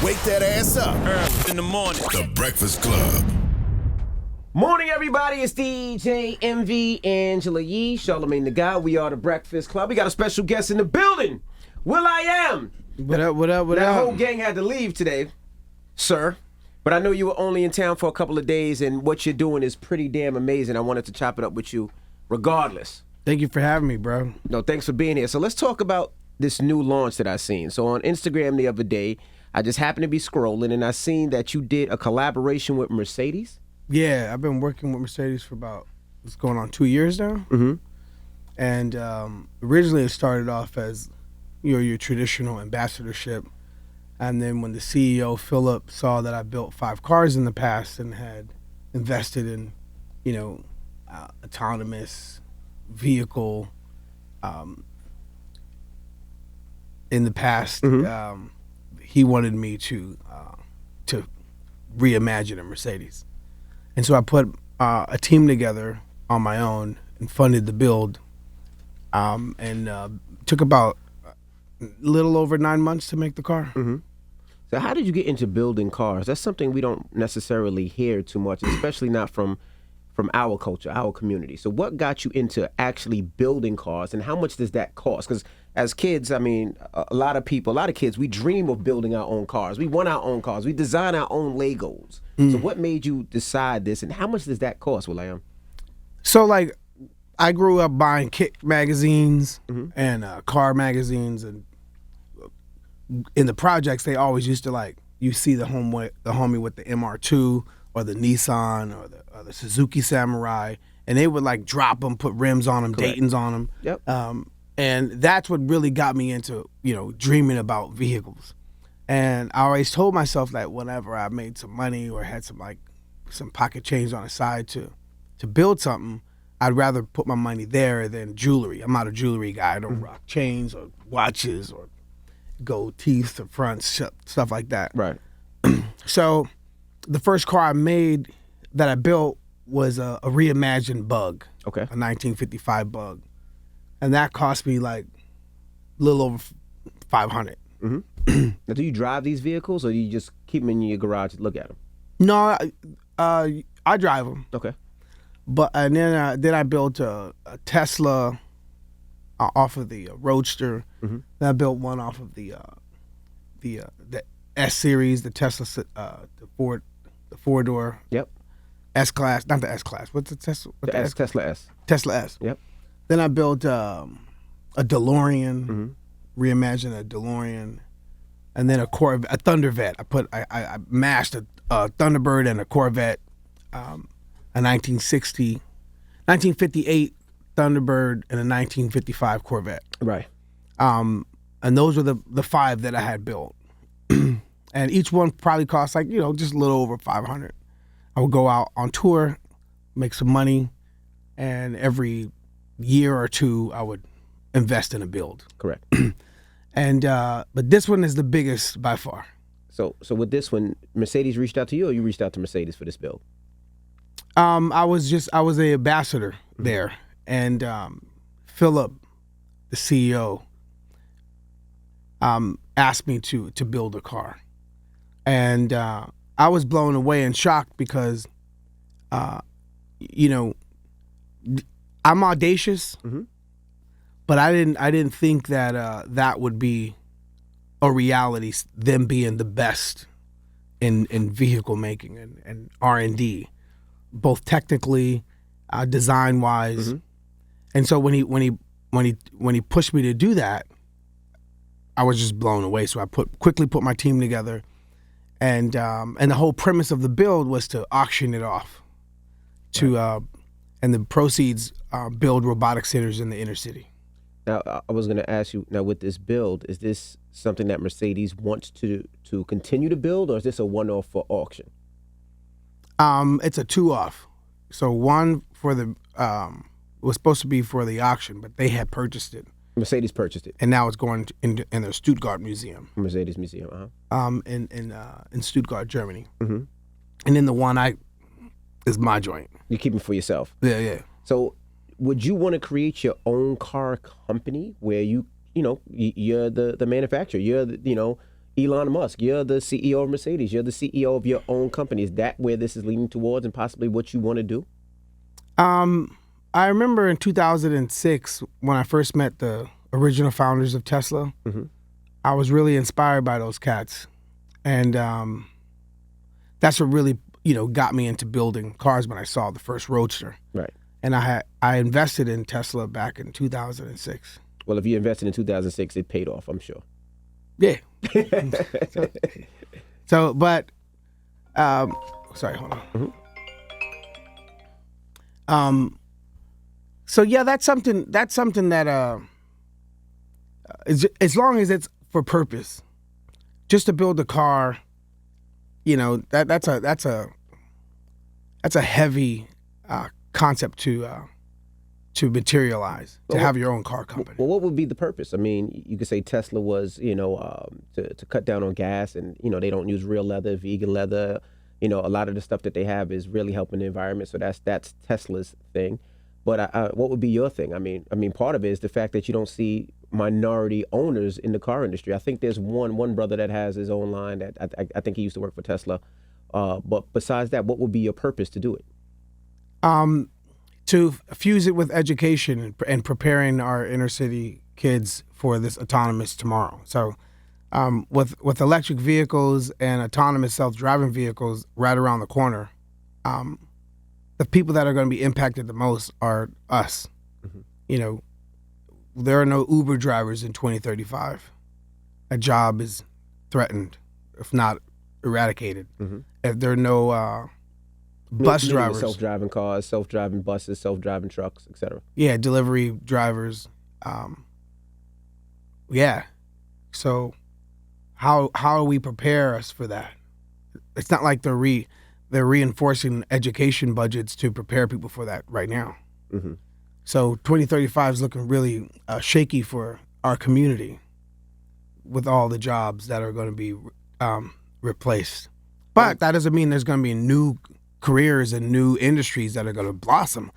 Wake that ass up. Early in the morning. The Breakfast Club. Morning, everybody. It's DJ MV Angela Yee, Charlamagne the Guy. We are the Breakfast Club. We got a special guest in the building. will.i.am. What up? That whole gang had to leave today, sir. But I know you were only in town for a couple of days, and what you're doing is pretty damn amazing. I wanted to chop it up with you regardless. Thank you for having me, bro. No, thanks for being here. So let's talk about this new launch that I seen. So on Instagram the other day, I just happened to be scrolling, and I seen that you did a collaboration with Mercedes. Yeah, I've been working with Mercedes for it's going on 2 years now. Mm-hmm. And originally it started off as your traditional ambassadorship. And then when the CEO, Philip, saw that I built 5 cars in the past and had invested in, autonomous vehicle in the past, he wanted me to reimagine a Mercedes. And so I put a team together on my own and funded the build, and took about a little over 9 months to make the car. Mm-hmm. So how did you get into building cars? That's something we don't necessarily hear too much, especially not from our culture, our community. So what got you into actually building cars, and how much does that cost? Because as kids, I mean, a lot of kids, we dream of building our own cars. We want our own cars. We design our own Legos. So what made you decide this, and how much does that cost, will.i.am? So, I grew up buying kit magazines and car magazines, and in the projects, they always used to, you see the homie with the MR2 or the Nissan or the Suzuki Samurai, and they would, drop them, put rims on them, Correct. Daytons on them. Yep. And that's what really got me into, dreaming about vehicles. And I always told myself that whenever I made some money or had some pocket change on the side to build something, I'd rather put my money there than jewelry. I'm not a jewelry guy. I don't rock chains or watches or gold teeth or fronts, stuff like that. Right. So the first car I made that I built was a reimagined Bug. Okay. A 1955 Bug. And that cost me a little over $500. Mm-hmm. Now, do you drive these vehicles, or do you just keep them in your garage to look at them? No, I drive them. Okay. But then I built a Tesla off of the Roadster. Mm-hmm. Then I built one off of the S series, the Tesla, the 4-door. Yep. S class, not the S class. What's the Tesla? Tesla S. Tesla S. Yep. Then I built a DeLorean, reimagined a DeLorean, and then a Thundervet. I mashed a Thunderbird and a Corvette, a 1958 Thunderbird and a 1955 Corvette. Right. And those were the 5 that I had built. And each one probably cost just a little over $500. I would go out on tour, make some money, and every year or two I would invest in a build. Correct. And but this one is the biggest by far. So with this one, Mercedes reached out to you, or you reached out to Mercedes for this build? I was an ambassador there, and Philip, the CEO, asked me to build a car, and I was blown away and shocked because, I'm audacious, but I didn't think that that would be a reality. Them being the best in vehicle making and R&D, both technically, design wise, and so when he pushed me to do that, I was just blown away. So I quickly put my team together, and the whole premise of the build was to auction it off, and the proceeds build robotic centers in the inner city. Now, I was going to ask you, now with this build, is this something that Mercedes wants to continue to build, or is this a one-off for auction? It's a 2-off. So one for the was supposed to be for the auction, but they had purchased it. Mercedes purchased it, and now it's going in the Stuttgart Museum. Mercedes Museum, in Stuttgart, Germany. Mm-hmm. And then the one is my joint. You keep it for yourself. Yeah. So, would you want to create your own car company where you're the manufacturer, Elon Musk, you're the CEO of Mercedes. You're the CEO of your own company. Is that where this is leaning towards and possibly what you want to do? I remember in 2006 when I first met the original founders of Tesla. I was really inspired by those cats, and that's what really got me into building cars when I saw the first Roadster. Right. And I invested in Tesla back in 2006. Well, if you invested in 2006, it paid off, I'm sure. Yeah. But sorry, hold on. So yeah, that's something that as long as it's for purpose, just to build a car, that's a heavy concept to materialize, to have your own car company. Well, what would be the purpose? I mean, you could say Tesla was, to cut down on gas, and they don't use real leather, vegan leather. A lot of the stuff that they have is really helping the environment. So that's Tesla's thing. But what would be your thing? I mean, part of it is the fact that you don't see minority owners in the car industry. I think there's one brother that has his own line that I think he used to work for Tesla. But besides that, what would be your purpose to do it? To fuse it with education and preparing our inner city kids for this autonomous tomorrow. So with electric vehicles and autonomous self-driving vehicles right around the corner, the people that are going to be impacted the most are us. There are no Uber drivers in 2035. A job is threatened, if not eradicated. If there are no bus drivers, self-driving cars, self-driving buses, self-driving trucks, etc. Yeah, delivery drivers. Yeah. So how do we prepare us for that? It's not like they're reinforcing education budgets to prepare people for that right now. So 2035 is looking really shaky for our community with all the jobs that are going to be replaced. But that doesn't mean there's going to be new careers and new industries that are going to blossom.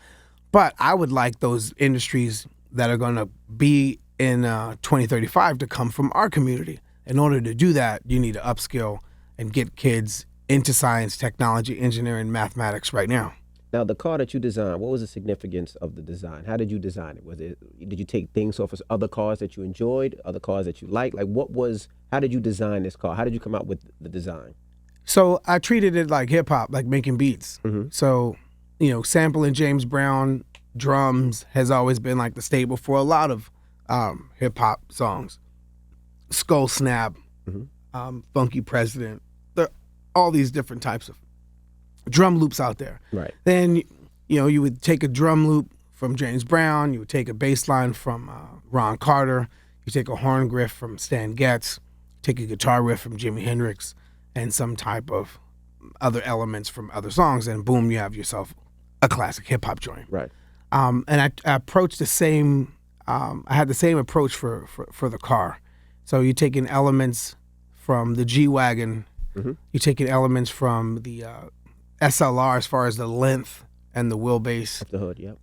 But I would like those industries that are going to be in 2035 to come from our community. In order to do that, you need to upskill and get kids into science, technology, engineering, mathematics right now. Now, the car that you designed, what was the significance of the design? How did you design it? Did you take things off of other cars that you enjoyed, other cars that you liked? How did you design this car? How did you come out with the design? So I treated it like hip hop, like making beats. So, sampling James Brown drums has always been like the staple for a lot of hip hop songs. Skull Snap, Funky President, all these different types of drum loops out there. Right. Then, you would take a drum loop from James Brown, you would take a bass line from Ron Carter, you take a horn riff from Stan Getz, take a guitar riff from Jimi Hendrix, and some type of other elements from other songs, and boom, you have yourself a classic hip hop joint. Right. And I approached the same. I had the same approach for the car. So you're taking elements from the G-Wagon. You're taking elements from the SLR as far as the length and the wheelbase. The hood, yeah.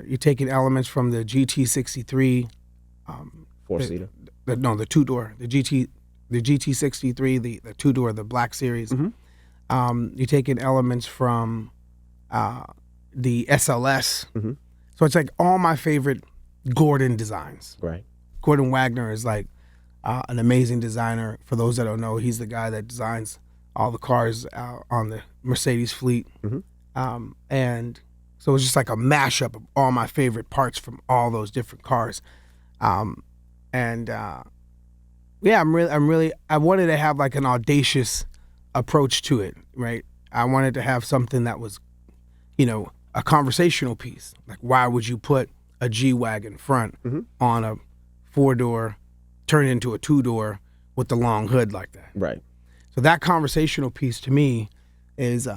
You're taking elements from the GT63. Four-seater. The two-door. The GT63, the two-door, the Black Series. You're taking elements from the SLS. So it's like all my favorite Gordon designs. Right. Gordon Wagner is like an amazing designer. For those that don't know, he's the guy that designs all the cars on the Mercedes fleet. And so it's just like a mashup of all my favorite parts from all those different cars. Yeah, I wanted to have like an audacious approach to it, right? I wanted to have something that was, a conversational piece. Like, why would you put a G-Wagon front on a four-door, turn into a two-door with the long hood like that? Right. So that conversational piece to me is,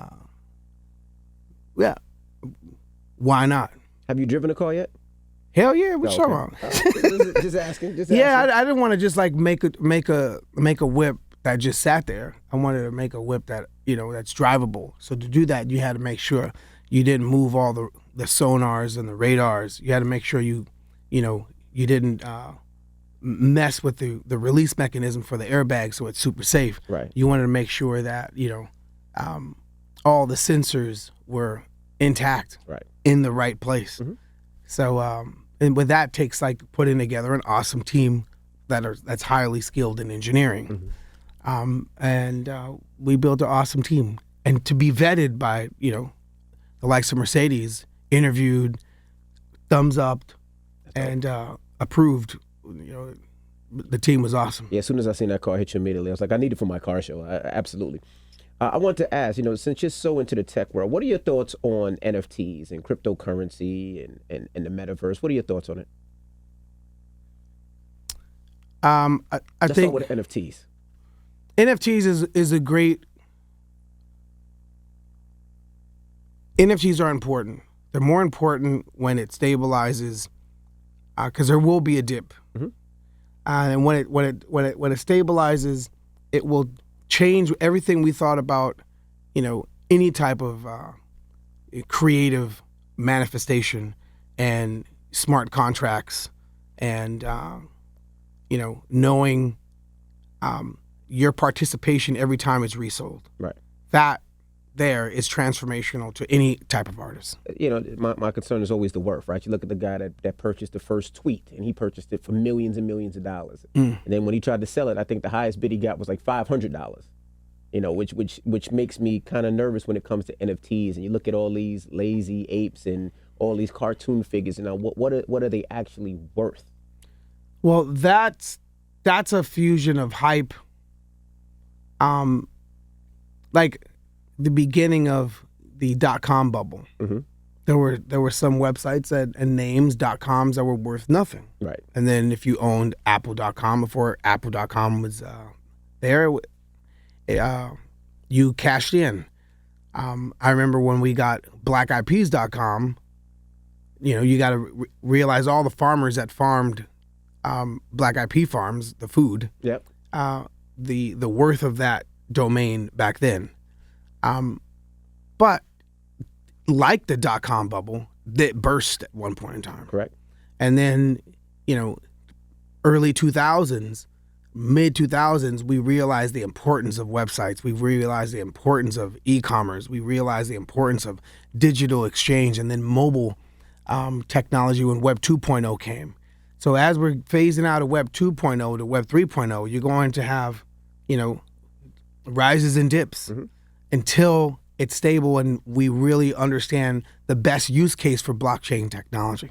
why not? Have you driven a car yet? Hell yeah, what's wrong? Just asking. Yeah, I didn't want to just like make a whip that just sat there. I wanted to make a whip that that's drivable. So to do that, you had to make sure you didn't move all the sonars and the radars. You had to make sure you didn't mess with the release mechanism for the airbag so it's super safe. Right. You wanted to make sure that all the sensors were intact, Right. in the right place. So and with that takes like putting together an awesome team that's highly skilled in engineering. And we built an awesome team, and to be vetted by the likes of Mercedes, interviewed, thumbs up, and approved. The team was awesome. Yeah, as soon as I seen that car hit you immediately, I was like, I need it for my car show. Absolutely. I want to ask, since you're so into the tech world, what are your thoughts on NFTs and cryptocurrency and the metaverse? What are your thoughts on it? I Let's think start with NFTs. NFTs is a great. NFTs are important. They're more important when it stabilizes, because there will be a dip, and when it stabilizes, it will change everything we thought about, any type of creative manifestation and smart contracts, and knowing your participation every time it's resold. Right. That there is transformational to any type of artist. My concern is always the worth, right? You look at the guy that purchased the first tweet, and he purchased it for millions and millions of dollars. And then when he tried to sell it, I think the highest bid he got was like $500. Which makes me kind of nervous when it comes to NFTs. And you look at all these lazy apes and all these cartoon figures, and what are they actually worth? Well, that's a fusion of hype. Like the beginning of the .com bubble. There were some websites and names .coms that were worth nothing. Right. And then if you owned Apple.com before Apple.com was there, you cashed in. I remember when we got BlackEyedPeas.com. You got to realize all the farmers that farmed Black Eyed Pea farms, the food. Yep. The worth of that domain back then. But like the .com bubble, that burst at one point in time. Correct. And then, early 2000s, mid 2000s, we realized the importance of websites. We realized the importance of e-commerce. We realized the importance of digital exchange, and then mobile technology when Web 2.0 came. So as we're phasing out of Web 2.0 to Web 3.0, you're going to have, rises and dips until it's stable and we really understand the best use case for blockchain technology,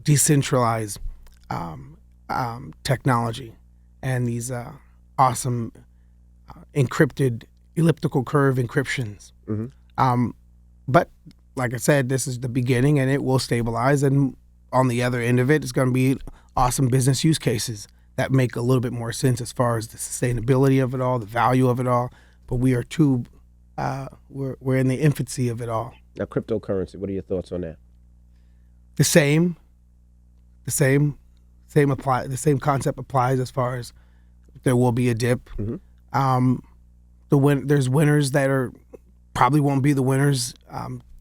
decentralized technology, and these awesome encrypted elliptical curve encryptions. But like I said, this is the beginning, and it will stabilize, and on the other end of it, it's going to be awesome business use cases that make a little bit more sense as far as the sustainability of it all, the value of it all. But we are we're in the infancy of it all. Now, cryptocurrency, what are your thoughts on that? The same concept applies as far as there will be a dip. There's winners that are probably won't be the winners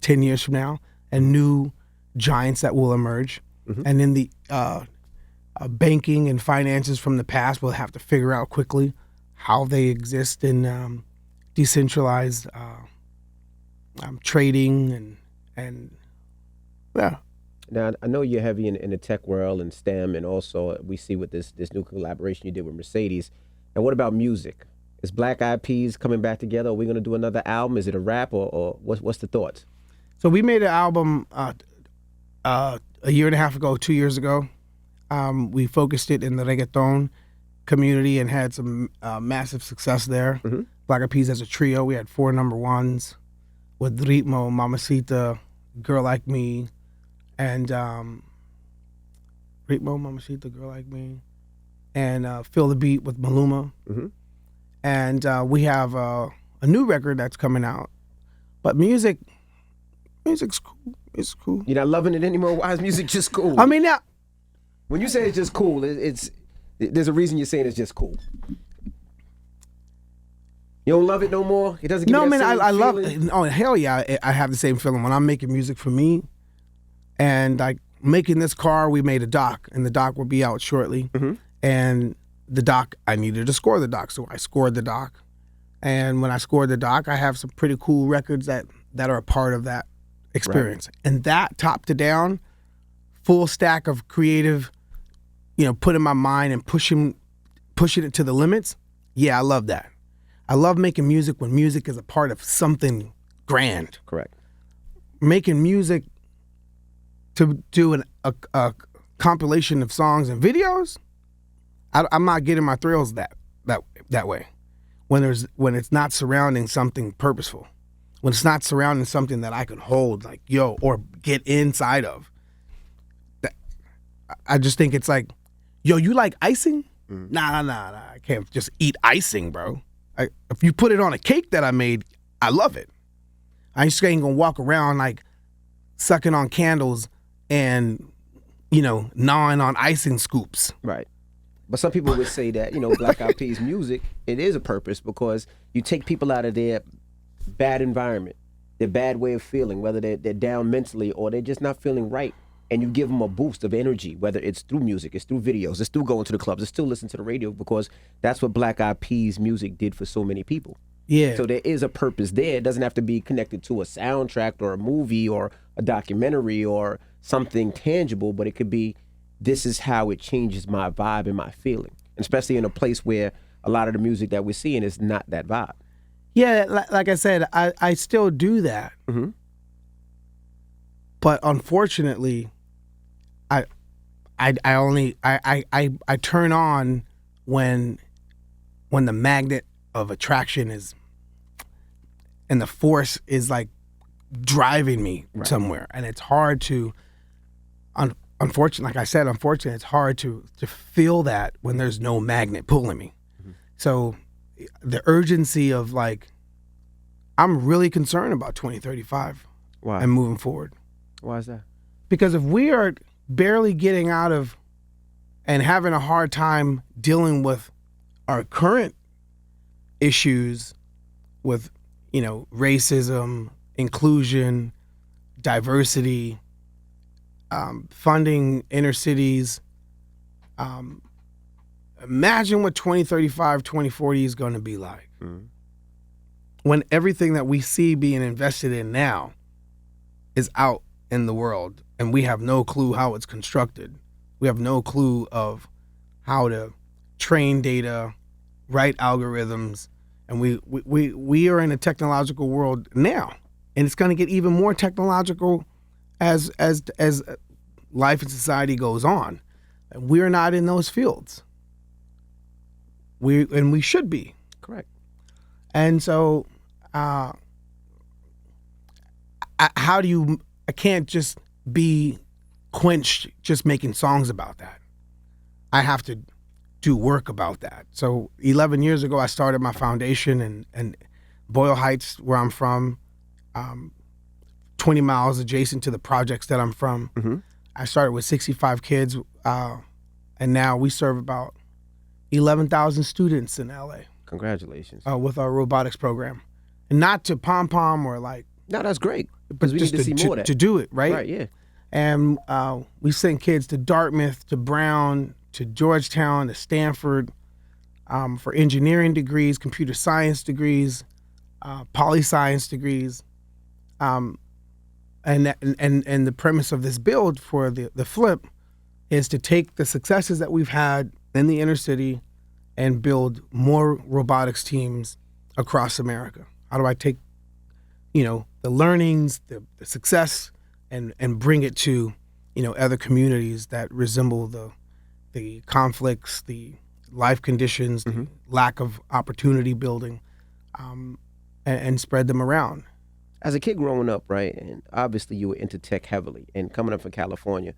10 years from now, and new giants that will emerge. And then the banking and finances from the past will have to figure out quickly how they exist in decentralized trading and yeah. Now, I know you're heavy in the tech world and STEM, and also we see with this new collaboration you did with Mercedes. And what about music? Is Black Eyed Peas coming back together? Are we going to do another album? Is it a rap, or what's the thoughts? So we made an album a year and a half ago, 2 years ago. We focused it in the reggaeton community and had some massive success there. Black Eyed Peas as a trio, we had 4 number ones with Ritmo, Mamacita, Girl Like Me, and Ritmo, Mamacita, Girl Like Me, and Feel the Beat with Maluma. And we have a new record that's coming out. But music's cool. It's cool. You're not loving it anymore? Why is music just cool? I mean, yeah. When you say it's just cool, there's a reason you're saying it's just cool. You don't love it no more? It doesn't give you that same I love feeling? it. Oh, hell yeah. I have the same feeling when I'm making music for me, and making this car, we made a doc, and the doc will be out shortly. And the doc, I needed to score the doc, so I scored the doc. And when I scored the doc, I have some pretty cool records that are a part of that experience. Right. And that top to down, full stack of creative, put in my mind and pushing it to the limits. Yeah, I love that. I love making music when music is a part of something grand. Correct. Making music to do a compilation of songs and videos, I'm not getting my thrills that way. When it's not surrounding something purposeful, when it's not surrounding something that I can hold, like or get inside of. I just think it's like, you like icing? Nah, I can't just eat icing, bro. If you put it on a cake that I made, I love it. I just ain't gonna walk around like sucking on candles and, gnawing on icing scoops. Right. But some people would say that, Black Eyed Peas music, it is a purpose because you take people out of their bad environment, their bad way of feeling, whether they're down mentally or they're just not feeling right. And you give them a boost of energy, whether it's through music, it's through videos, it's through going to the clubs, it's still listening to the radio because that's what Black Eyed Peas music did for so many people. Yeah. So there is a purpose there. It doesn't have to be connected to a soundtrack or a movie or a documentary or something tangible, but it could be, this is how it changes my vibe and my feeling, especially in a place where a lot of the music that we're seeing is not that vibe. Yeah, like I said, I still do that. Mm-hmm. But unfortunately, I turn on when the magnet of attraction is, and the force is like driving me somewhere, and it's hard to, unfortunately, like I said, it's hard to feel that when there's no magnet pulling me. Mm-hmm. So the urgency of like, I'm really concerned about 2035 and moving forward. Why is that? Because if we are barely getting out of and having a hard time dealing with our current issues with, racism, inclusion, diversity, funding inner cities, imagine what 2035, 2040 is going to be like. Mm-hmm. When everything that we see being invested in now is out in the world, and we have no clue how it's constructed. We have no clue of how to train data, write algorithms, and we are in a technological world now, and it's going to get even more technological as life and society goes on. And we're not in those fields. We should be. Correct. And so, how do you? I can't just be quenched just making songs about that. I have to do work about that. So 11 years ago, I started my foundation in Boyle Heights, where I'm from, 20 miles adjacent to the projects that I'm from. Mm-hmm. I started with 65 kids, and now we serve about 11,000 students in LA. Congratulations. With our robotics program. And not to pom-pom or like... No, that's great. Because we need to see more of that. To do it, right? Right, yeah. And we send kids to Dartmouth, to Brown, to Georgetown, to Stanford for engineering degrees, computer science degrees, poli-science degrees. And the premise of this build for the flip is to take the successes that we've had in the inner city and build more robotics teams across America. How do I take, the learnings, the success, and bring it to, other communities that resemble the conflicts, the life conditions, mm-hmm. the lack of opportunity building, and spread them around. As a kid growing up, right, and obviously you were into tech heavily, and coming up from California,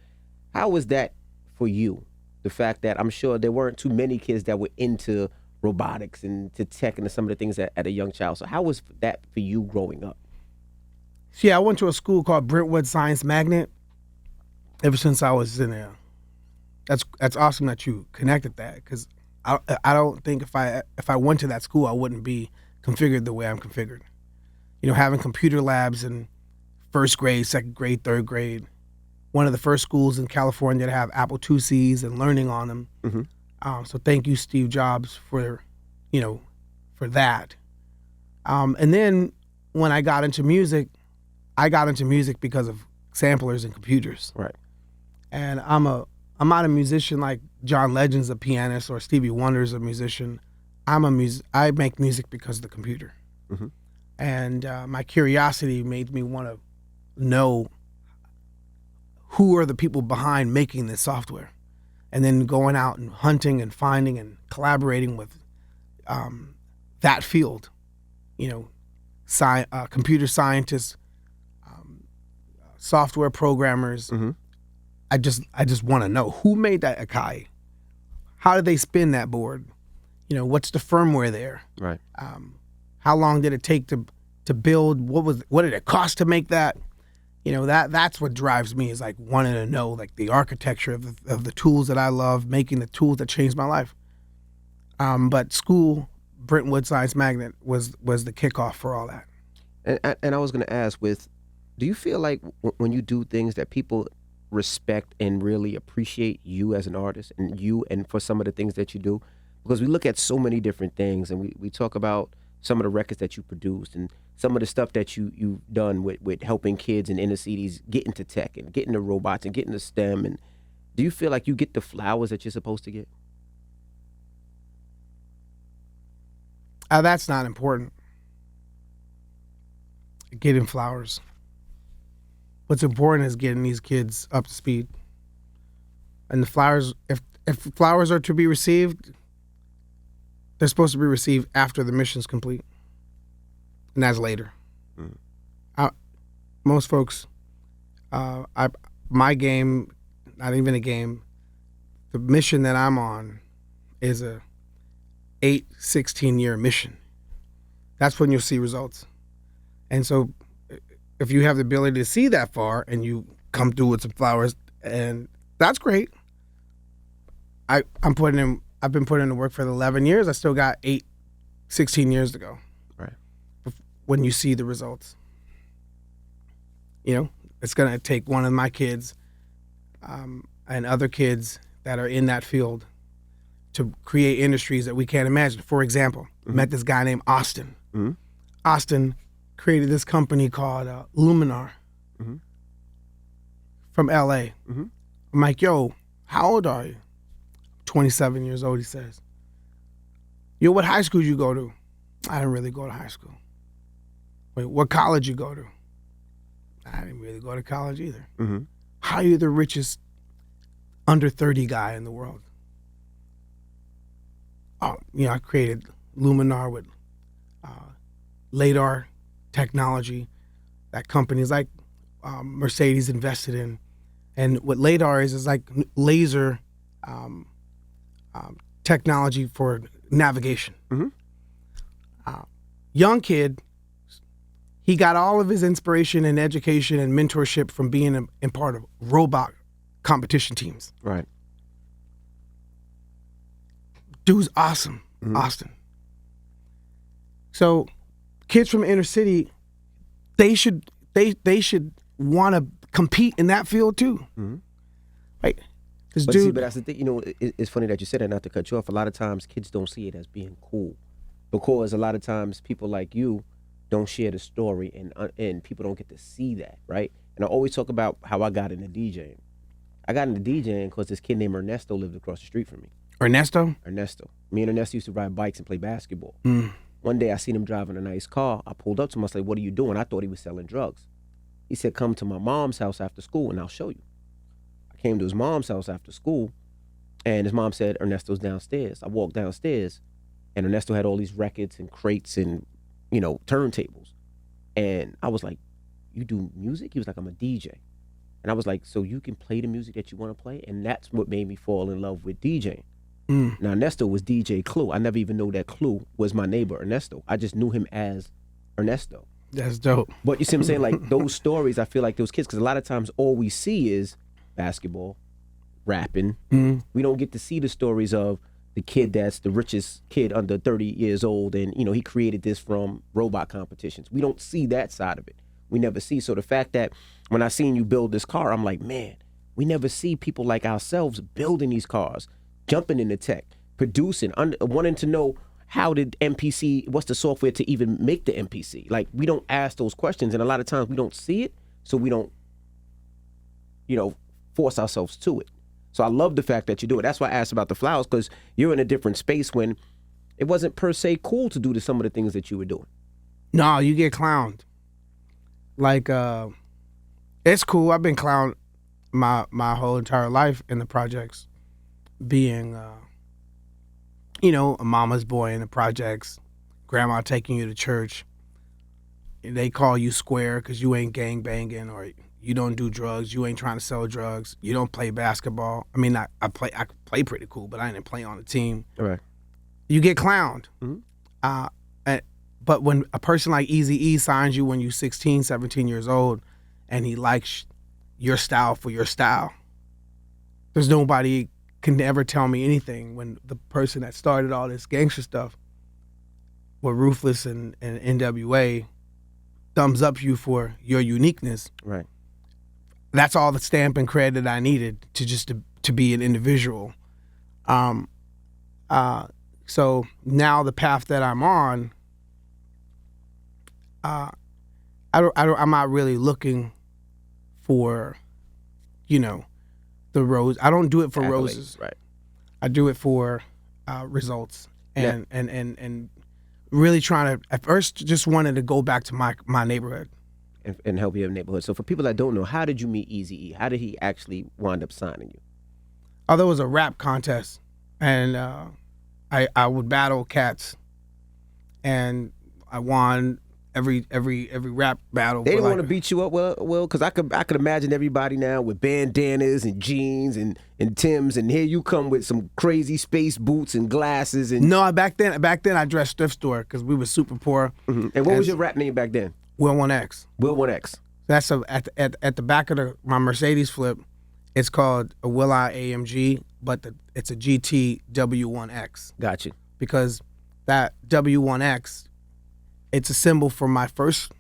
how was that for you? The fact that I'm sure there weren't too many kids that were into robotics and to tech and to some of the things at a young child. So how was that for you growing up? Yeah, I went to a school called Brentwood Science Magnet. Ever since I was in there, that's awesome that you connected that, because I don't think if I went to that school I wouldn't be configured the way I'm configured. Having computer labs in first grade, second grade, third grade, one of the first schools in California to have Apple IICs and learning on them. So thank you, Steve Jobs, for that. And then when I got into music because of samplers and computers. Right. And I'm not a musician like John Legend's a pianist or Stevie Wonder's a musician. I make music because of the computer. And my curiosity made me want to know who are the people behind making this software, and then going out and hunting and finding and collaborating with that field, computer scientists, software programmers. I just want to know who made that Akai. How did they spin that board? What's the firmware there? Right. How long did it take to build? What did it cost to make that? That's what drives me, is like wanting to know like the architecture of the tools that I love, making the tools that changed my life. But school, Brentwood Science Magnet was the kickoff for all that. And I was going to ask, do you feel like when you do things that people respect and really appreciate you as an artist and for some of the things that you do? Because we look at so many different things, and we talk about some of the records that you produced and some of the stuff that you've done with helping kids in inner cities get into tech and get into robots and get into STEM. And do you feel like you get the flowers that you're supposed to get? That's not important. Getting flowers. What's important is getting these kids up to speed. And the flowers, if flowers are to be received, they're supposed to be received after the mission's complete. And that's later. Most folks, my game, not even a game, the mission that I'm on is a 16-year mission. That's when you'll see results. And so if you have the ability to see that far and you come through with some flowers, and that's great. I've been putting in the work for 11 years. I still got 16 years to go. Right. When you see the results. It's going to take one of my kids and other kids that are in that field to create industries that we can't imagine. For example, I met this guy named Austin. Austin created this company called Luminar from LA. I'm like, yo, how old are you? 27 years old, he says. Yo, what high school did you go to? I didn't really go to high school. Wait, what college you go to? I didn't really go to college either. How are you the richest under 30 guy in the world? Oh, I created Luminar with LiDAR technology that companies like Mercedes invested in. And what LiDAR is like laser technology for navigation. Young kid, he got all of his inspiration and education and mentorship from being in part of robot competition teams. Right. Dude's awesome, Austin. So kids from inner city, they should want to compete in that field too. Right? But that's the thing, it's funny that you said that, not to cut you off. A lot of times kids don't see it as being cool because a lot of times people like you don't share the story and people don't get to see that, right? And I always talk about how I got into DJing. I got into DJing because this kid named Ernesto lived across the street from me. Ernesto? Ernesto. Me and Ernesto used to ride bikes and play basketball. One day I seen him driving a nice car. I pulled up to him. I was like, what are you doing? I thought he was selling drugs. He said, come to my mom's house after school and I'll show you. I came to his mom's house after school and his mom said, Ernesto's downstairs. I walked downstairs and Ernesto had all these records and crates and, turntables. And I was like, you do music? He was like, I'm a DJ. And I was like, so you can play the music that you want to play? And that's what made me fall in love with DJing. Now, Ernesto was DJ Clue. I never even knew that Clue was my neighbor, Ernesto. I just knew him as Ernesto. That's dope. But you see what I'm saying? Like, those stories, I feel like those kids, because a lot of times all we see is basketball, rapping. We don't get to see the stories of the kid that's the richest kid under 30 years old and, he created this from robot competitions. We don't see that side of it. we never see. So the fact that when I seen you build this car, I'm like, man, we never see people like ourselves building these cars, jumping into tech, producing, wanting to know how did MPC, what's the software to even make the MPC? Like, we don't ask those questions, and a lot of times we don't see it, so we don't, force ourselves to it. So I love the fact that you do it. That's why I asked about the flowers, because you're in a different space when it wasn't per se cool to do some of the things that you were doing. No, you get clowned. Like, it's cool. I've been clowned my whole entire life in the projects, being, a mama's boy in the projects, grandma taking you to church. They call you square because you ain't gang banging, or you don't do drugs, you ain't trying to sell drugs, you don't play basketball. I mean, I play pretty cool, but I didn't play on the team. All right. You get clowned. But when a person like Eazy-E signs you when you're 16, 17 years old, and he likes your style for your style, there's nobody can ever tell me anything when the person that started all this gangster stuff with Ruthless and NWA thumbs up you for your uniqueness. Right. That's all the stamp and credit I needed to be an individual. So now the path that I'm on, I'm not really looking for, the rose. I don't do it for accolades, roses. right? I do it for results, and really trying to. At first, just wanted to go back to my neighborhood And help your neighborhood. So for people that don't know, how did you meet Eazy-E? How did he actually wind up signing you? Oh, there was a rap contest, and I would battle cats, and I won every rap battle. They didn't want to beat you up, well, because I could imagine everybody now with bandanas and jeans and Timbs, and here you come with some crazy space boots and glasses. And no, back then I dressed thrift store because we were super poor. Mm-hmm. And what was your rap name back then? Will.i.am. Will.i.am. That's at the back of my Mercedes flip. It's called a will.i.am, but it's a GT W1X. Gotcha. Because that W1X, it's a symbol for my first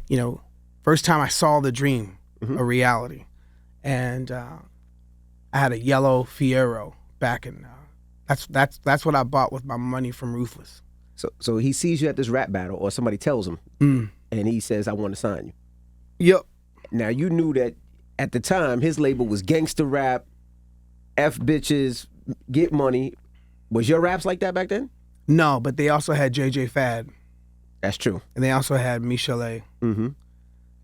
time I saw the dream, a reality. And I had a yellow Fiero back in, that's what I bought with my money from Ruthless. So he sees you at this rap battle, or somebody tells him, and he says, I want to sign you. Yep. Now, you knew that at the time, his label was gangster rap, F bitches, get money. Was your raps like that back then? No, but they also had JJ Fad. That's true. And they also had Michelle. Mm-hmm.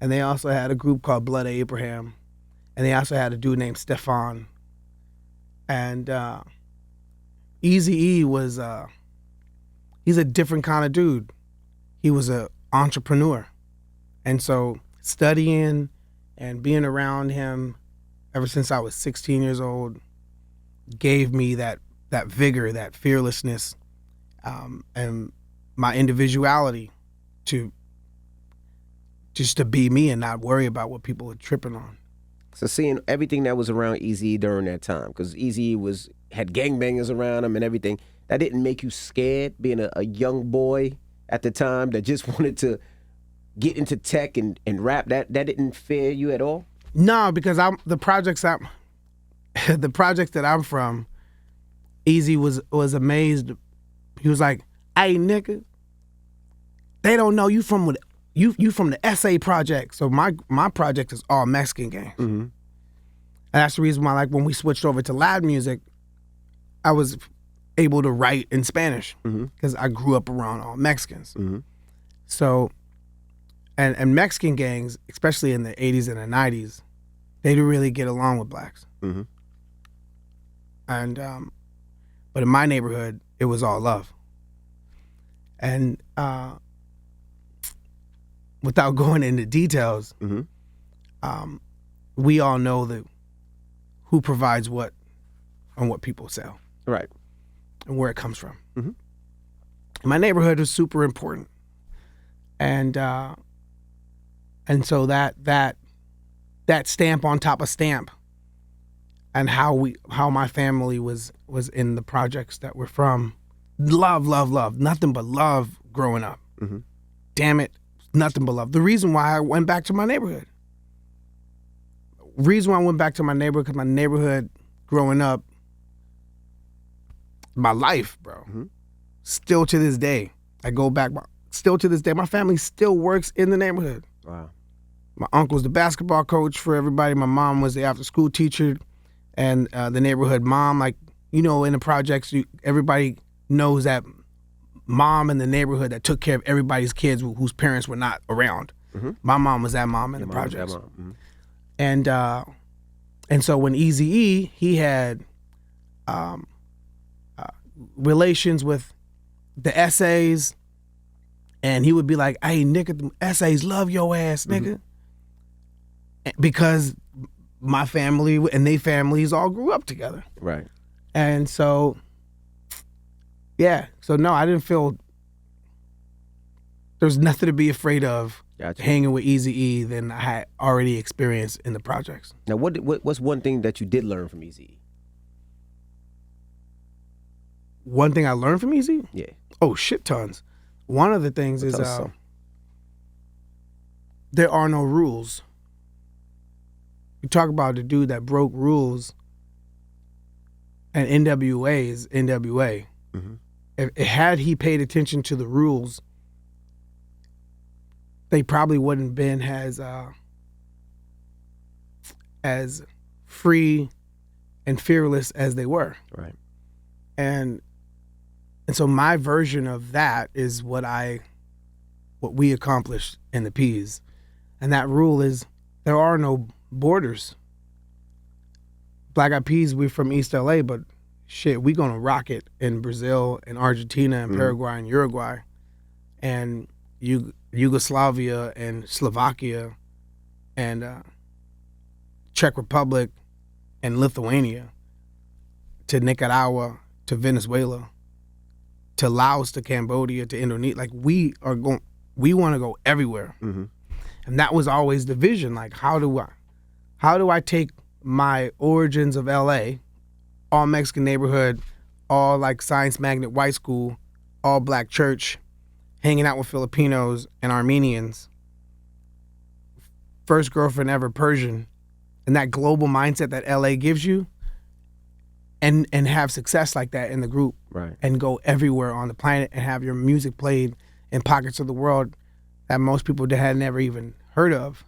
And they also had a group called Blood Abraham. And they also had a dude named Stefan. And Eazy-E was, he's a different kind of dude. He was an entrepreneur. And so studying and being around him ever since I was 16 years old gave me that vigor, that fearlessness, and my individuality to be me and not worry about what people are tripping on. So seeing everything that was around Eazy during that time, because Eazy had gangbangers around him and everything, that didn't make you scared, being a young boy at the time that just wanted to get into tech and rap? That didn't fear you at all? No, because the project that I'm from, Eazy was amazed. He was like, "Hey, nigga, they don't know you from the SA project." So my project is all Mexican gangs. Mm-hmm. And that's the reason why, like, when we switched over to loud music, I was able to write in Spanish because I grew up around all Mexicans. Mm-hmm. So, and Mexican gangs, especially in the 80s and the 90s, they didn't really get along with blacks. Mm-hmm. And but in my neighborhood, it was all love. And without going into details, we all know who provides what and what people sell. Right. And where it comes from. Mm-hmm. My neighborhood was super important. And so that stamp on top of stamp, and how my family was in the projects that we're from, love, nothing but love growing up. Mm-hmm. Damn it, nothing but love. The reason why I went back to my neighborhood. Reason why I went back to my neighborhood, because my neighborhood growing up, my life, bro. Mm-hmm. Still to this day, I go back. Still to this day, my family still works in the neighborhood. Wow. My uncle's the basketball coach for everybody. My mom was the after-school teacher, and the neighborhood mom. Like, you know, in the projects, everybody knows that mom in the neighborhood that took care of everybody's kids whose parents were not around. Mm-hmm. My mom was that mom in the projects. And so when Eazy-E, he had relations with the essays, and he would be like, "Hey, nigga, the essays love your ass, nigga," because my family and they families all grew up together. Right. And so, yeah. So no, I didn't feel there's nothing to be afraid of hanging with Eazy-E than I had already experienced in the projects. Now, what's one thing that you did learn from Eazy-E? One thing I learned from Eazy? Yeah. Oh, shit tons. One of the things is there are no rules. You talk about the dude that broke rules, and NWA is NWA. Mm-hmm. Had he paid attention to the rules, they probably wouldn't been as free and fearless as they were. Right. And so my version of that is what we accomplished in the P's. And that rule is there are no borders. Black Eyed Peas, we're from East LA, but shit, we gonna rock it in Brazil and Argentina and Paraguay and Uruguay and Yugoslavia and Slovakia and Czech Republic and Lithuania to Nicaragua to Venezuela to Laos to Cambodia to Indonesia. Like we want to go everywhere. Mm-hmm. And that was always the vision. Like how do I take my origins of LA, all Mexican neighborhood, all like science magnet white school, all black church, hanging out with Filipinos and Armenians, first girlfriend ever Persian, and that global mindset that LA gives you, and have success like that in the group, right? And go everywhere on the planet and have your music played in pockets of the world that most people had never even heard of.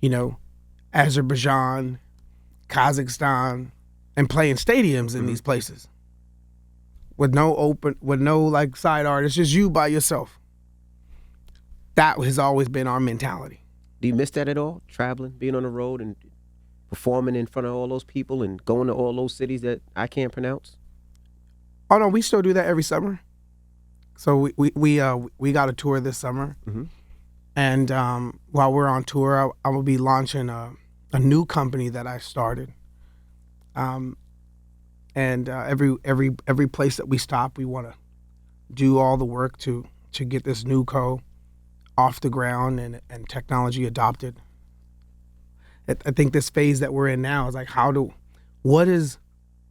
You know, Azerbaijan, Kazakhstan, and playing stadiums in these places with no like side art. It's just you by yourself. That has always been our mentality. Do you miss that at all? Traveling, being on the road and performing in front of all those people and going to all those cities that I can't pronounce? Oh no, we still do that every summer. So we got a tour this summer, and while we're on tour, I will be launching a new company that I started. And every place that we stop, we want to do all the work to get this new co off the ground and technology adopted. I think this phase that we're in now is like, what does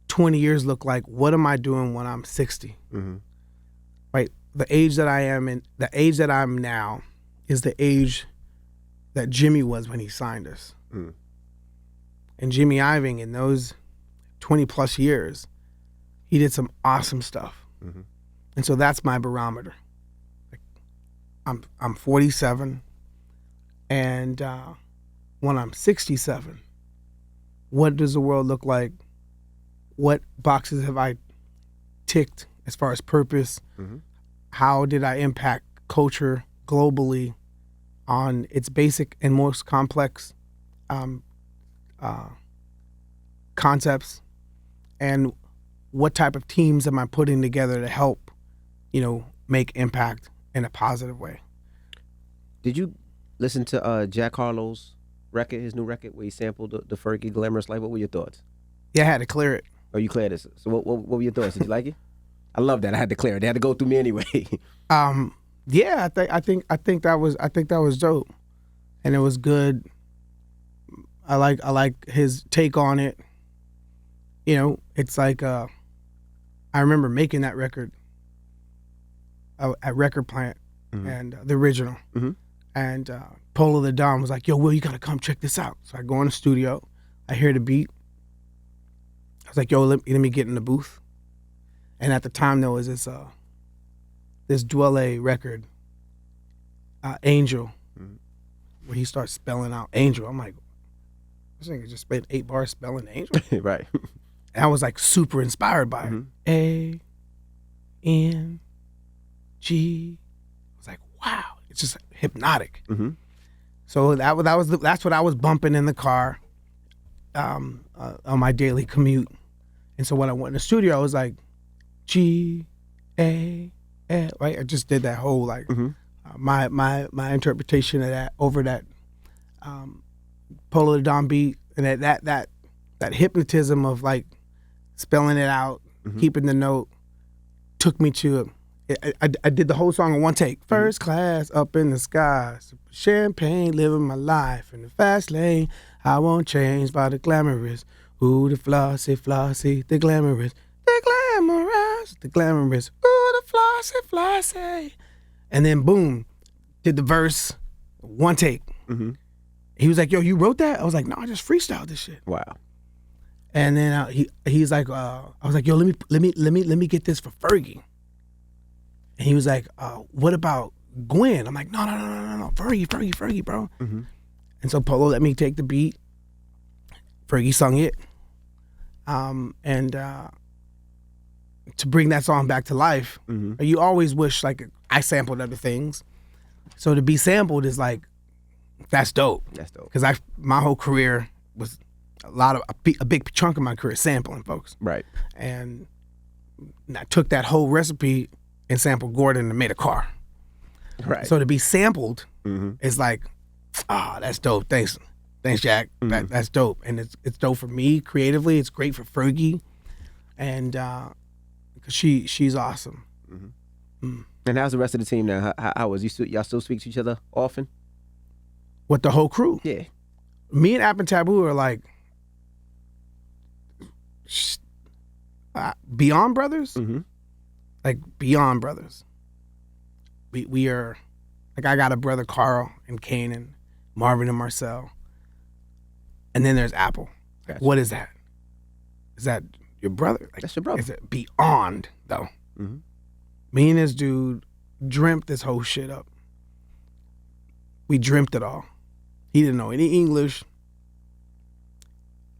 20 years look like? What am I doing when I'm 60? Mm-hmm. Right? The age that I am in, the age that I'm now is the age that Jimmy was when he signed us. Mm. And Jimmy Iovine, in those 20 plus years, he did some awesome stuff. Mm-hmm. And so that's my barometer. Like, I'm 47, and when I'm 67, what does the world look like? What boxes have I ticked as far as purpose? Mm-hmm. How did I impact culture globally on its basic and most complex concepts? And what type of teams am I putting together to help, make impact in a positive way? Did you listen to Jack Harlow's record, his new record, where he sampled the Fergie Glamorous Life? What were your thoughts? Yeah, I had to clear it. Oh, you cleared it. So what were your thoughts? Did you like it? I love that. I had to clear it. They had to go through me anyway. Yeah, I think that was dope, and it was good. I like his take on it. It's like I remember making that record at Record Plant, and the original, And Polo the Don was like, yo, Will, you gotta come check this out. So I go in the studio, I hear the beat. I was like, yo, let me get in the booth. And at the time there was this Dwelle record, Angel, where he starts spelling out Angel. I'm like, this nigga just spent 8 bars spelling Angel. Right. And I was like super inspired by it. A-N-G. I was like, wow, it's just hypnotic. So that's what I was bumping in the car on my daily commute. And so when I went in the studio, I was like, G-A-L, right? I just did that whole like my interpretation of that over that Polo the Don beat, and that hypnotism of like spelling it out, keeping the note, took me to I did the whole song in one take. First class up in the sky, champagne, living my life in the fast lane. I won't change by the glamorous. Ooh, the flossy, the glamorous, the glamorous. Ooh, the flossy. And then boom, did the verse, one take. He was like, yo, you wrote that? I was like, no, I just freestyled this shit. Wow. And then he's like, I was like, yo, let me get this for Fergie. And he was like, what about Gwen? I'm like, no, Fergie, bro. And so Polo let me take the beat. Fergie sung it. And to bring that song back to life, you always wish, like, I sampled other things. So to be sampled is like, that's dope. That's dope. Because my whole career was a big chunk of my career sampling folks. Right. And I took that whole recipe and sampled Gordon and made a car. Right. So to be sampled is like, that's dope. Thanks, Jack. That's dope. And it's dope for me creatively. It's great for Fergie, and because she's awesome. And how's the rest of the team now? How is y'all still speak to each other often? With the whole crew? Yeah. Me and App and Taboo are like beyond brothers. Like beyond brothers. We are, like, I got a brother, Carl and Kanan, Marvin and Marcel. And then there's Apple. Gotcha. What is that? Is that your brother? Like, that's your brother. Is it beyond, though? Me and this dude dreamt this whole shit up. We dreamt it all. He didn't know any English.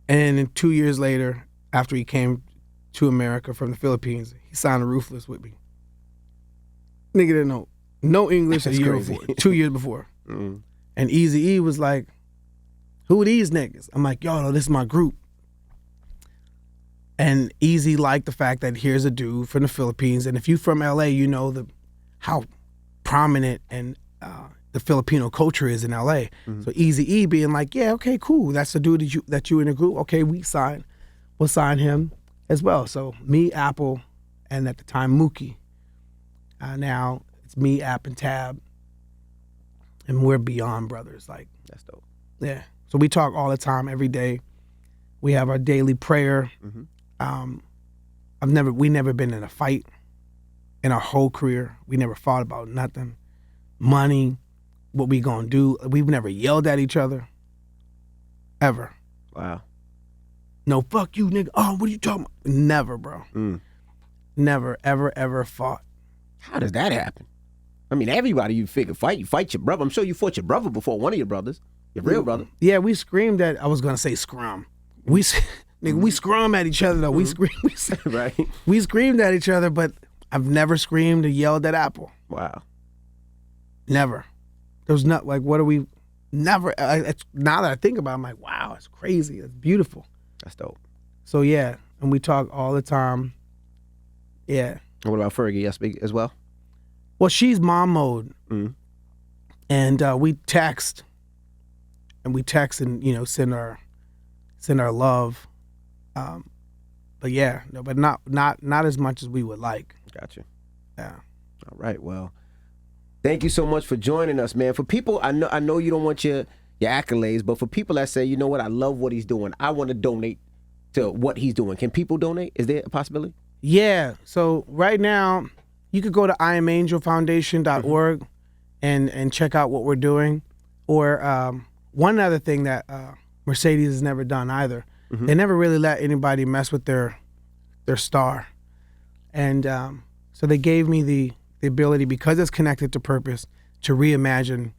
And then 2 years later, after he came to America from the Philippines, he signed a Ruthless with me. Nigga didn't know no English a year before, 2 years before. And Eazy-E was like, who are these niggas? I'm like, yo, no, this is my group. And Eazy liked the fact that here's a dude from the Philippines, and if you from LA, you know how prominent and the Filipino culture is in LA. So Eazy-E being like, yeah, okay, cool. That's the dude that you in the group. Okay, we'll sign him as well. So me, Apple, and at the time Mookie. Now it's me, App, and Tab, and we're beyond brothers. Like, that's dope. Yeah. So we talk all the time, every day. We have our daily prayer. We never been in a fight in our whole career. We never fought about nothing. Money, what we gonna do. We've never yelled at each other. Ever. Wow. No, fuck you, nigga. Oh, what are you talking about? Never, bro. Never, ever fought. How does that happen? I mean, everybody you fight your brother. I'm sure you fought your brother before, one of your brothers, your real brother. Yeah, we screamed at, I was gonna say scrum. We scrum at each other though. We Right. We screamed at each other, but I've never screamed or yelled at Apple. Wow. Never. There was not, like, what are we, never. Now that I think about it, I'm like, wow, it's crazy. It's beautiful. That's dope. So yeah, and we talk all the time. Yeah. And what about Fergie? Y'all speak as well? Well, she's mom mode. And we text. And send our love. But yeah, no, but not as much as we would like. Gotcha. Yeah. All right. Well, thank you so much for joining us, man. For people, I know you don't want your accolades, but for people that say, you know what, I love what he's doing, I want to donate to what he's doing. Can people donate? Is there a possibility? Yeah. So right now, you could go to IamAngelFoundation.org and check out what we're doing. Or one other thing that Mercedes has never done either, they never really let anybody mess with their star. And so they gave me the ability, because it's connected to purpose, to reimagine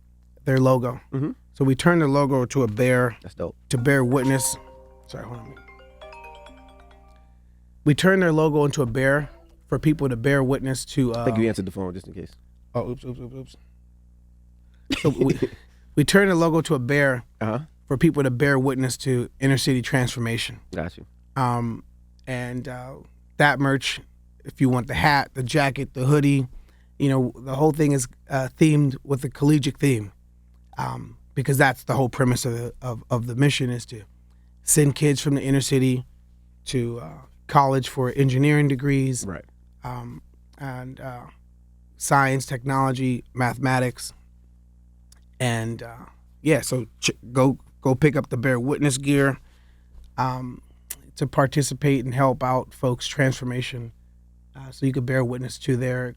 their logo. So we turned the logo to a bear. That's dope. To bear witness. Sorry, hold on. We turned their logo into a bear for people to bear witness to. I think you answered the phone just in case. Oh, oops. So we turned the logo to a bear for people to bear witness to inner city transformation. Got you. And that merch, if you want the hat, the jacket, the hoodie, the whole thing is themed with the collegiate theme, because that's the whole premise of the mission, is to send kids from the inner city to college for engineering degrees, right? And science, technology, mathematics, and so go pick up the Bear Witness gear to participate and help out folks' transformation, so you can bear witness to their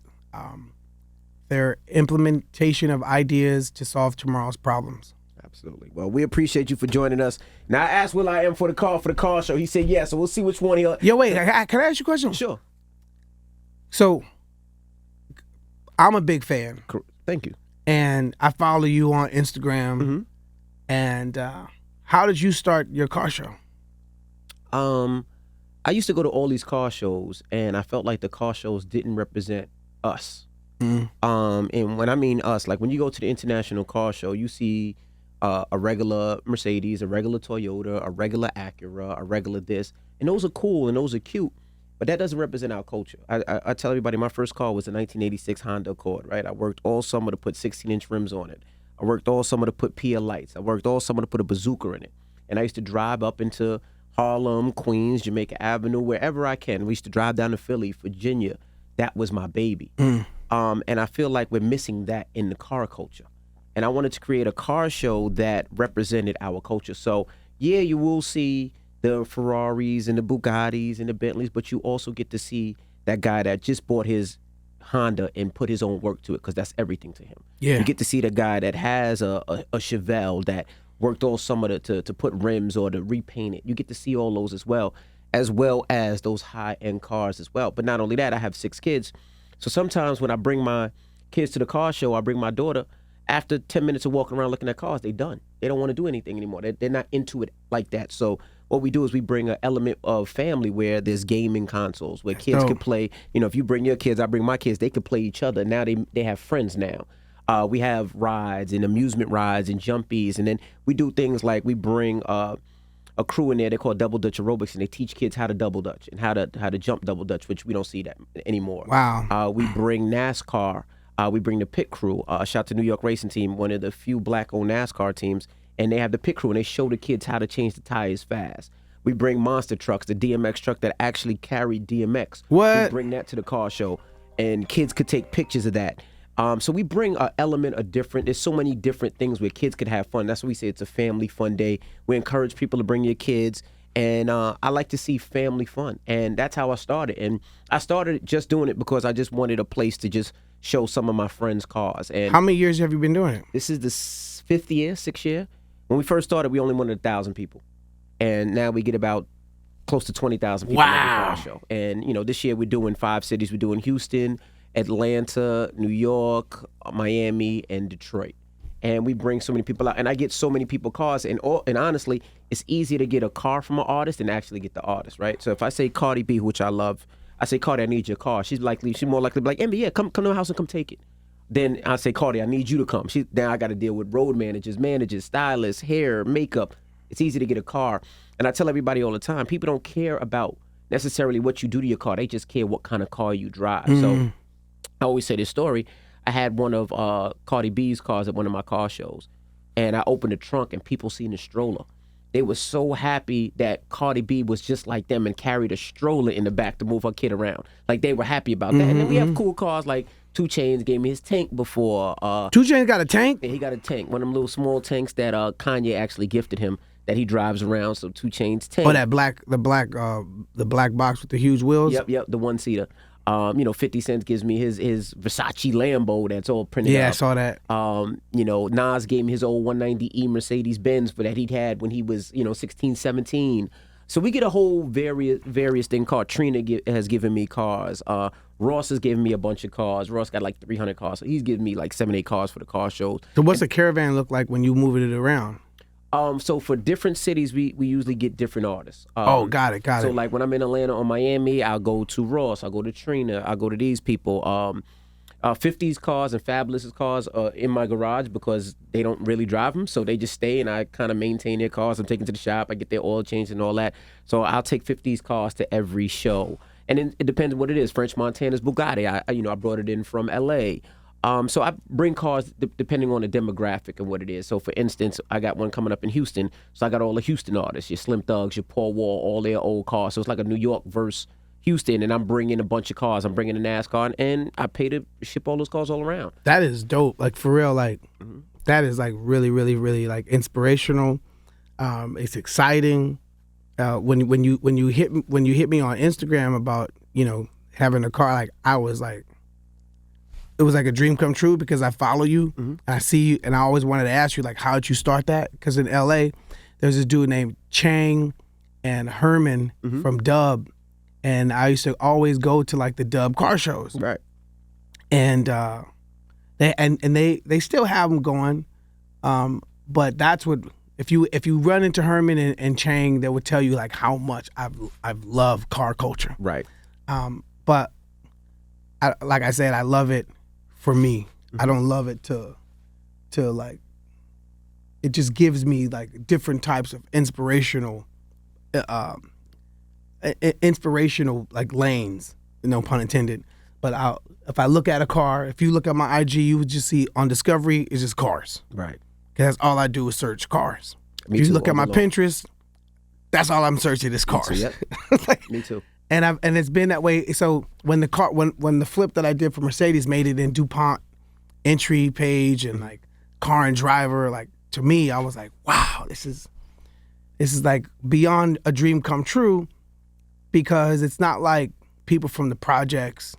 implementation of ideas to solve tomorrow's problems. Absolutely. Well, we appreciate you for joining us. Now, I asked will.i.am for the car show. He said yes, so we'll see which one he'll... Yo, wait, can I ask you a question? Sure. So, I'm a big fan. Thank you. And I follow you on Instagram. And how did you start your car show? I used to go to all these car shows, and I felt like the car shows didn't represent us. And when I mean us, like when you go to the international car show, you see a regular Mercedes, a regular Toyota, a regular Acura, a regular this, and those are cool and those are cute, but that doesn't represent our culture. I tell everybody my first car was a 1986 Honda Accord, right? I worked all summer to put 16-inch rims on it. I worked all summer to put Pia lights. I worked all summer to put a bazooka in it. And I used to drive up into Harlem, Queens, Jamaica Avenue, wherever I can. We used to drive down to Philly, Virginia. That was my baby. And I feel like we're missing that in the car culture. And I wanted to create a car show that represented our culture. So, yeah, you will see the Ferraris and the Bugattis and the Bentleys, but you also get to see that guy that just bought his Honda and put his own work to it, because that's everything to him. Yeah. You get to see the guy that has a Chevelle that worked all summer to put rims or to repaint it. You get to see all those as well as those high-end cars as well. But not only that, I have 6 kids. So sometimes when I bring my kids to the car show, I bring my daughter, after 10 minutes of walking around looking at cars, they're done. They don't want to do anything anymore. They're not into it like that. So what we do is we bring an element of family where there's gaming consoles, where kids can play. If you bring your kids, I bring my kids, they could play each other. Now they have friends now. We have rides and amusement rides and jumpies. And then we do things like we bring a crew in there, they call Double Dutch aerobics, and they teach kids how to double dutch and how to jump double dutch, which we don't see that anymore. Wow. We bring NASCAR. We bring the pit crew. Shout out to New York Racing Team, one of the few black-owned NASCAR teams, and they have the pit crew, and they show the kids how to change the tires fast. We bring monster trucks, the DMX truck that actually carried DMX. What? We bring that to the car show, and kids could take pictures of that. So we bring an element of different. There's so many different things where kids could have fun. That's why we say it's a family fun day. We encourage people to bring your kids, and I like to see family fun, and that's how I started. And I started just doing it because I just wanted a place to just show some of my friends' cars. And how many years have you been doing it? This is the 6th year. When we first started, we only wanted 1,000 people, and now we get about close to 20,000 people at the car show. And this year we're doing 5 cities. We're doing Houston, Atlanta, New York, Miami, and Detroit. And we bring so many people out, and I get so many people cars. And honestly, it's easier to get a car from an artist than actually get the artist, right? So if I say Cardi B, which I love, I say, Cardi, I need your car. She's more likely to be like, Amber, yeah, come to my house and come take it. Then I say, Cardi, I need you to come. Now I got to deal with road managers, stylists, hair, makeup. It's easy to get a car. And I tell everybody all the time, people don't care about necessarily what you do to your car. They just care what kind of car you drive. So I always say this story. I had one of Cardi B's cars at one of my car shows, and I opened the trunk and people seen the stroller. They were so happy that Cardi B was just like them and carried a stroller in the back to move her kid around. Like, they were happy about that. And then we have cool cars like 2 Chainz gave me his tank before. 2 Chainz got a tank? Yeah, he got a tank. One of them little small tanks that Kanye actually gifted him that he drives around. So 2 Chainz tank. Oh, the black box with the huge wheels? Yep, the 1-seater. 50 Cent gives me his Versace Lambo that's all printed Yeah, up. I saw that. Nas gave me his old 190E Mercedes Benz that he'd had when he was 16, 17. So we get a whole various thing called Trina has given me cars. Ross has given me a bunch of cars. Ross got like 300 cars. So he's giving me like 7, 8 cars for the car shows. So what's the caravan look like when you moving it around? So for different cities, we usually get different artists. Got it. So like when I'm in Atlanta or Miami, I'll go to Ross, I'll go to Trina, I'll go to these people. 50's cars and Fabulous's cars are in my garage because they don't really drive them, so they just stay and I kind of maintain their cars. I'm taking to the shop, I get their oil changed and all that. So I'll take 50's cars to every show, and then it depends on what it is. French Montana's Bugatti, I brought it in from L.A. So I bring cars depending on the demographic and what it is. So for instance, I got one coming up in Houston. So I got all the Houston artists, your Slim Thugs, your Paul Wall, all their old cars. So it's like a New York versus Houston, and I'm bringing a bunch of cars. I'm bringing a NASCAR, and I pay to ship all those cars all around. That is dope. Like for real, like that is like really, really, really like inspirational. It's exciting. When you hit me on Instagram about having a car, like I was like, it was like a dream come true because I follow you and I see you, and I always wanted to ask you like, how did you start that? Because in LA, there's this dude named Chang and Herman from Dub, and I used to always go to like the Dub car shows, Right. and they still have them going, but that's what if you run into Herman and Chang, they would tell you like how much I've loved car culture, Right. but like I said, I love it for me. I don't love it to like, it just gives me like different types of inspirational like lanes, no pun intended. But if I look at a car, if you look at my IG, you would just see on Discovery, it's just cars. Right. Because that's all I do is search cars. Me if you too, look at my overload. Pinterest, that's all I'm searching is cars. Me too, yep. Like, Me too. and it's been that way. So when the flip that I did for Mercedes made it in DuPont entry page and like car and driver, like to me, I was like, wow, this is like beyond a dream come true, because it's not like people from the projects,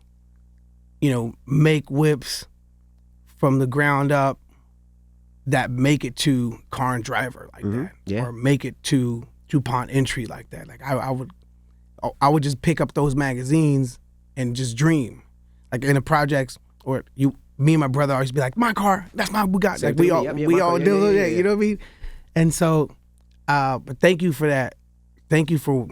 make whips from the ground up that make it to car and driver like that, Yeah. or make it to DuPont entry like that. Like I would just pick up those magazines and just dream, like in the projects, or me and my brother always be like, my car, that's my Bugatti. Same Like we thing, all yeah, we my all car, do yeah, that, yeah. you know what I mean? And so, but thank you for that. Thank you for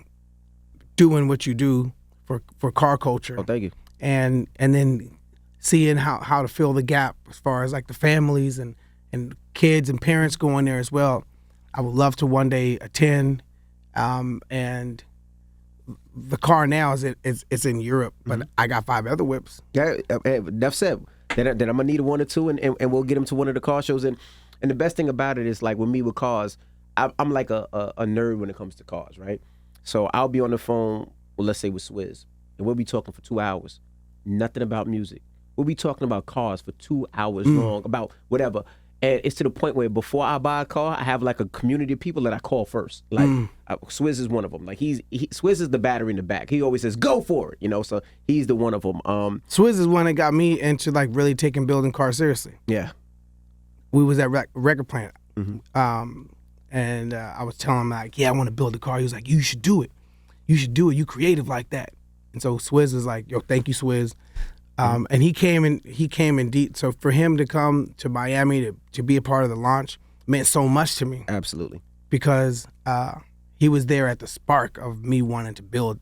doing what you do for car culture. Oh, thank you. And then seeing how to fill the gap as far as like the families and kids and parents going there as well. I would love to one day attend. And the car now it's in Europe, but I got 5 other whips. Yeah, enough said. Then I'm gonna need 1 or 2, and we'll get them to one of the car shows. And the best thing about it is, like with me with cars, I'm like a nerd when it comes to cars, right? So I'll be on the phone, well, let's say with Swizz, and we'll be talking for 2 hours, nothing about music. We'll be talking about cars for 2 hours long, about whatever. And it's to the point where before I buy a car, I have like a community of people that I call first. Like Swizz is one of them. Like Swizz is the battery in the back. He always says, "Go for it," So he's the one of them. Swizz is one that got me into like really taking building cars seriously. Yeah. We was at record plant, and I was telling him like, "Yeah, I want to build a car." He was like, "You should do it. You should do it. You creative like that." And so Swizz is like, "Yo, thank you, Swizz." And he came in deep. So for him to come to Miami to be a part of the launch meant so much to me. Absolutely. Because he was there at the spark of me wanting to build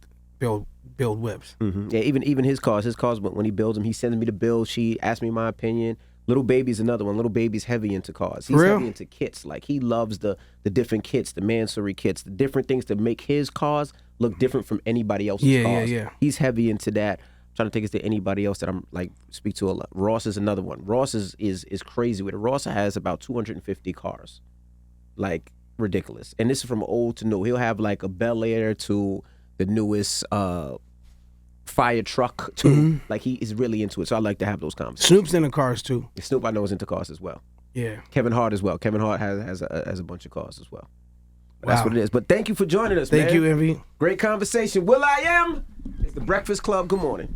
whips. Yeah, even his cars, when he builds them, he sends me the build sheet, asks me my opinion. Little Baby's another one. Little Baby's heavy into cars. He's heavy into kits. Like he loves the different kits, the Mansory kits, the different things to make his cars look different from anybody else's cars. Yeah. He's heavy into that. Trying to think, is there anybody else that I'm like speak to a lot? Ross is another one. Ross is crazy with it. Ross has about 250 cars, like ridiculous. And this is from old to new. He'll have like a Bel Air to the newest fire truck too. Like he is really into it. So I like to have those conversations. Snoop's into cars too. Snoop I know is into cars as well. Yeah. Kevin Hart as well. Kevin Hart has a bunch of cars as well. That's Wow. what it is. But thank you for joining us, man. Thank you, Envy. Great conversation. will.i.am. It's the Breakfast Club. Good morning.